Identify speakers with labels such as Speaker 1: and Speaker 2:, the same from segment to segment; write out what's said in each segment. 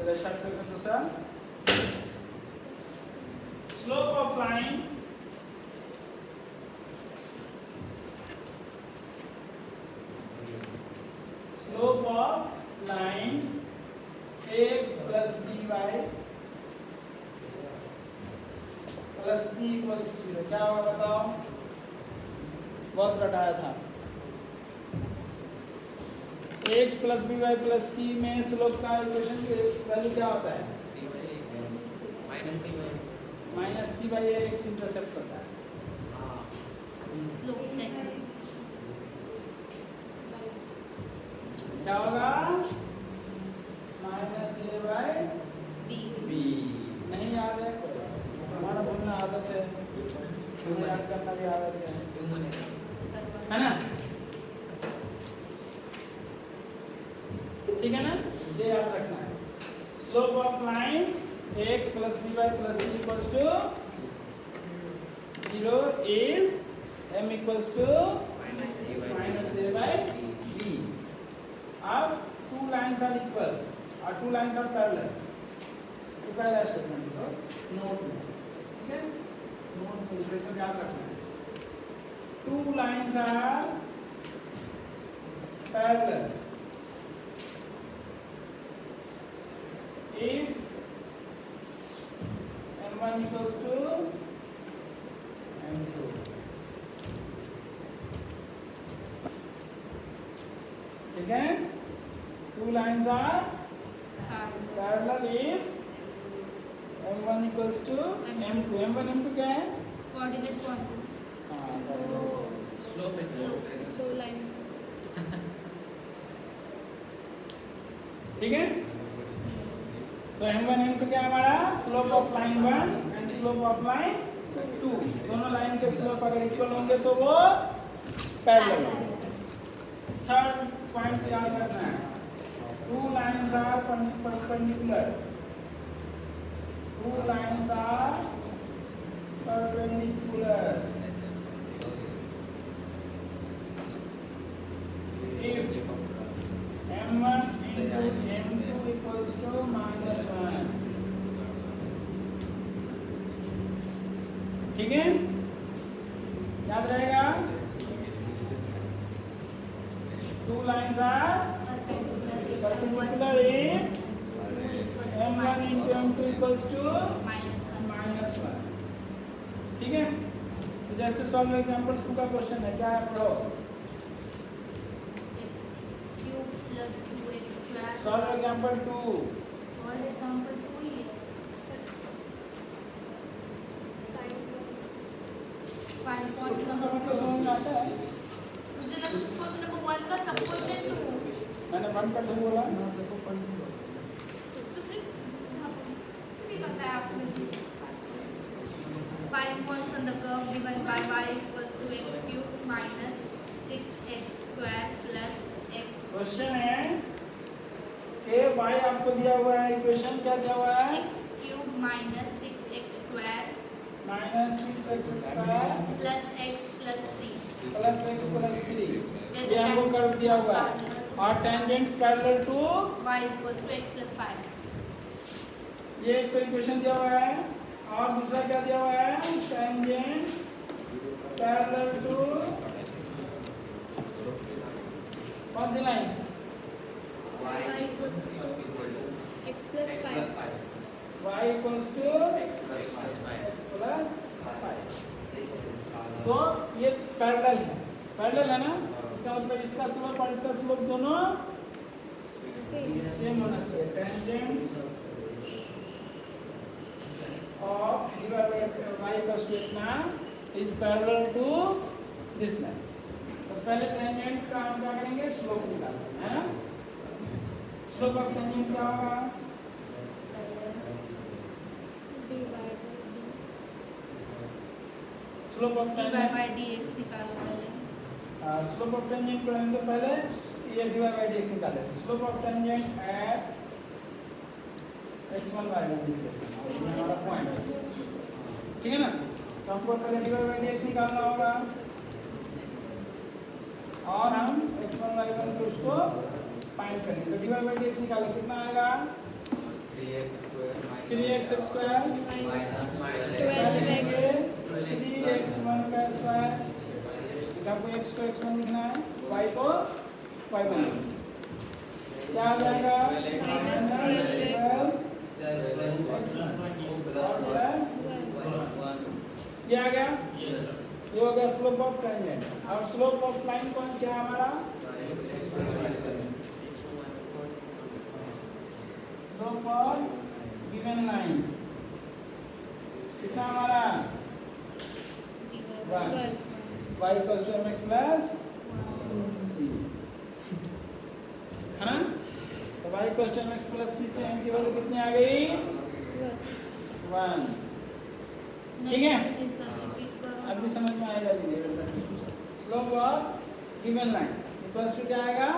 Speaker 1: चलो स्टार्ट करते हैं दूसरा। Slope of line x plus dy plus c equals to 0 क्या होगा बताओ? बहुत रटाया था। x plus B Y plus C में स्लोप का इक्वेशन वैल्यू क्या होता है? Minus C by A X intercept करता है। क्या होगा? Minus A by B. नहीं याद है? हमारा बोलना आदत है, याद करना भी आदत है ना? ठीक है ना? ये याद रखना है। Slope of line x plus B Y plus c equals to 0 is m equals to minus a by b। अब two lines are equal और two lines are parallel। तो पहला स्टेटमेंट लिखो नोट में, ठीक है? नोट में इक्वेशन याद रखना है। Two lines are parallel if m1 equals to m2। ठीक है? Two lines are parallel if m1 equals to m2। m1 m2 क्या है?
Speaker 2: Coordinate quantity.
Speaker 3: स्लोप है
Speaker 2: दो लाइन।
Speaker 1: ठीक है? तो m1 m2 क्या है हमारा? Slope of line 1 and slope of line 2। दोनों लाइन के स्लोप अगर इक्वल होंगे तो वो पैरेलल होंगे। थर्ड पॉइंट याद रखना है, two lines are perpendicular। Two lines are perpendicular if m1 into m2 equals to minus 1। ठीक है? याद रहेगा? Two lines are perpendicular if m1 into m2 equals to minus 1। ठीक है? तो जैसे सॉल्व एग्जांपल 2 का क्वेश्चन है, क्या है पढ़ो? Solve example 2। समझ में आता है? मैंने 1 का 2 बोला।
Speaker 2: Five points on the curve given by y equals to x cube minus 6x square plus x।
Speaker 1: Question है कि y आपको दिया हुआ है, इक्वेशन क्या दिया हुआ है?
Speaker 2: x cube minus 6x square
Speaker 1: minus 6x square
Speaker 2: plus x plus 3
Speaker 1: plus x plus 3। ये हमको कर्व दिया हुआ है और tangent parallel to
Speaker 2: y equals to x plus 5।
Speaker 1: ये एक तो इक्वेशन दिया हुआ है और दूसरा क्या दिया हुआ है? टेंजेंट पैरेलल टू कौन सी line?
Speaker 2: x plus 5।
Speaker 1: y equals to x plus 5। तो ये पैरेलल है ना? इसका मतलब इसका स्लोप और इसका स्लोप दोनों सेम होना चाहिए। Tangent of y equals to इतना is parallel to this line. तो पहले टेंजेंट का हम क्या करेंगे? स्लोप निकालना है ना? स्लोप ऑफ टेंजेंट क्या होगा? Slope of tangent
Speaker 2: by dx निकालो पहले।
Speaker 1: स्लोप ऑफ टेंजेंट को हम तो पहले ये dy by dx निकाले थे। Slope of tangent at x1 y1 लिख लेते हैं, ये हमारा पॉइंट है। ठीक है ना? तो हमको पहले dy by dx निकालना होगा और हम x1 y1 को उसको फाइंड करेंगे। तो dy by dx निकालो, कितना आएगा? 3x square
Speaker 3: minus
Speaker 1: 3x1 का स्क्वायर, आपको x को x1 लिखना है, y को y1 क्या आ जाएगा ये आ गया, ये हो गया स्लोप ऑफ टेंजेंट। अब स्लोप ऑफ लाइन कौन क्या है हमारा, स्लोप ऑफ गिवन लाइन कितना हमारा 1 y equals to mx plus c है ना। तो y equals to mx plus c से m की वैल्यू कितनी आ गई 1। ठीक है, अभी समझ में आएगा भी। Slope of given line equals to क्या आएगा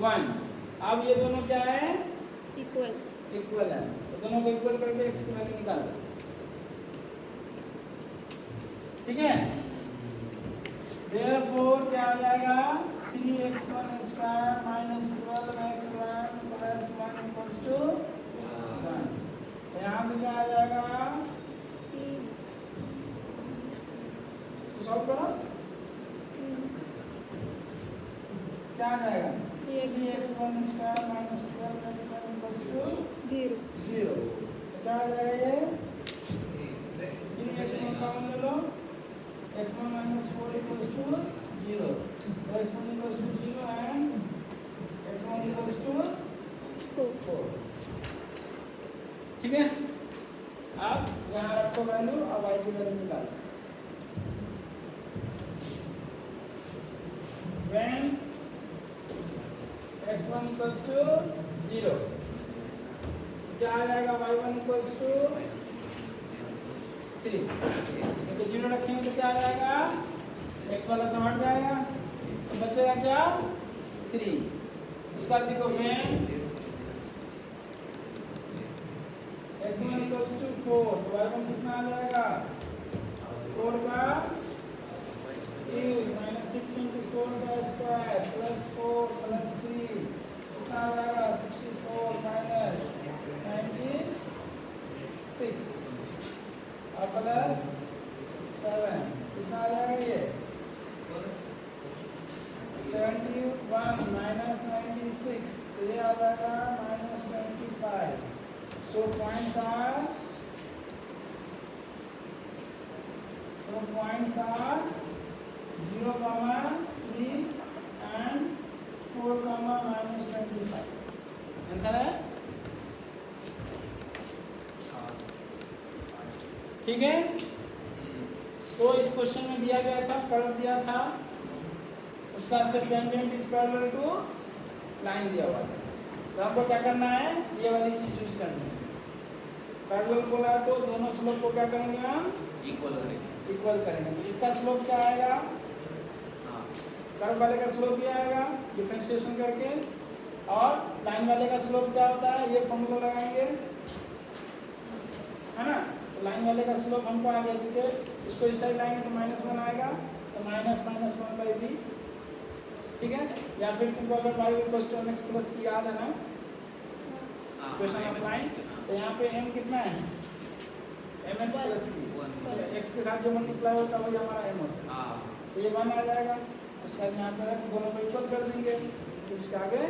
Speaker 1: 1। अब ये दोनों क्या है इक्वल है, तो दोनों को इक्वल करके x की वैल्यू निकालो। ठीक है, therefore क्या आ जाएगा 3x1 square minus 12x1 plus 1 equals to 1। तो यहाँ से क्या आ जाएगा, इसको सॉल्व करो, क्या आ जाएगा 3x1 square minus 12x1 equals to 0। तो क्या आ जाएगा ये 3x1 कॉमन ले लो, x1 minus 4 equals to 0. So x1 equals to 0 and x1 equals to 4. ठीक है, अब यहाँ रखो वैल्यू, अब y की वैल्यू निकालो। When x1 equals to 0, क्या आ जाएगा y1 equals to 3। तो 0 रखेंगे तो क्या आ जाएगा, x वाला सब हट जाएगा, तो बचेगा क्या 3। उसका देखो मैं x1 equals to 4, तो y1 कितना आ जाएगा 4 का क्यूब माइनस 6 into 4 का स्क्वायर प्लस 4 प्लस 3 कितना आ जाएगा 64 माइनस 96 और प्लस 7 कितना आ जाएगा ये 71 माइनस 96, तो ये आ जाएगा minus 25। So points are 0, 3 and 4, minus 25। Answer है, ठीक है। तो इस क्वेश्चन में दिया गया था, कर्व दिया था, उसका से tangent is parallel to line दिया हुआ था। तो हमको क्या करना है, ये वाली चीज यूज करनी है। पैरेलल बोला तो दोनों स्लोप को क्या करेंगे हम इक्वल करेंगे। तो इसका स्लोप क्या आएगा, कर्व वाले का स्लोप भी आएगा डिफरेंशिएशन करके, और लाइन वाले का स्लोप क्या होता है, ये फॉर्मूला लगाएंगे, है ना। तो लाइन वाले का स्लोप हमको आ गया, क्योंकि इसको इस साइड लाएंगे तो -1 आएगा, तो -1/b। ठीक है, या फिर तुमको अगर y equals to mx plus c याद है ना क्वेश्चन ऑफ लाइन, तो यहाँ पे m कितना है mx प्लस c, x के साथ जो मल्टीप्लाई होता है वही हमारा m होता है। तो ये 1 आ जाएगा, उसका यहाँ पे रख दोनों को इक्वल कर देंगे, तो उसके आगे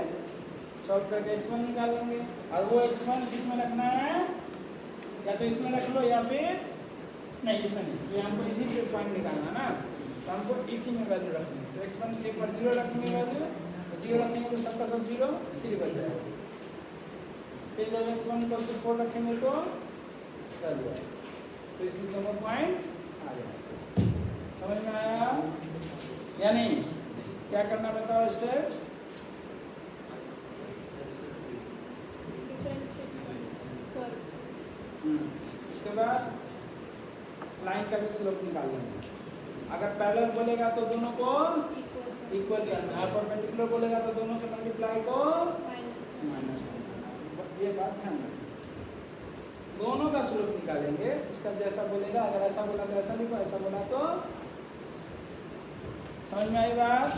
Speaker 1: सॉल्व करके x1 निकाल लेंगे। और वो x1 किसमें रखना है, या तो इसमें रख लो या फिर नहीं, इसमें नहीं, ये हमको इसी पे पॉइंट निकालना है ना, तो हमको इसी में वैल्यू रखनी है। तो x1 एक बार 0 रखेंगे वैल्यू, तो 0 रखेंगे तो सबका सब 0, 3 बच जाएगा। फिर जब x1 इक्वल टू 4 रखेंगे तो वैल्यू आएगा, तो इसलिए दोनों पॉइंट आ जाएगा। समझ में आया या नहीं, क्या करना बताओ स्टेप्स। उसके बाद लाइन का भी स्लोप निकाल लेंगे। अगर पैरेलल बोलेगा तो दोनों को इक्वल करना है, परपेंडिकुलर बोलेगा तो दोनों के मल्टीप्लाई को माइनस। ये बात ध्यान रखना, दोनों का स्लोप निकालेंगे, उसका जैसा बोलेगा, अगर ऐसा बोला तो ऐसा लिखो, ऐसा बोला तो। समझ में आई बात।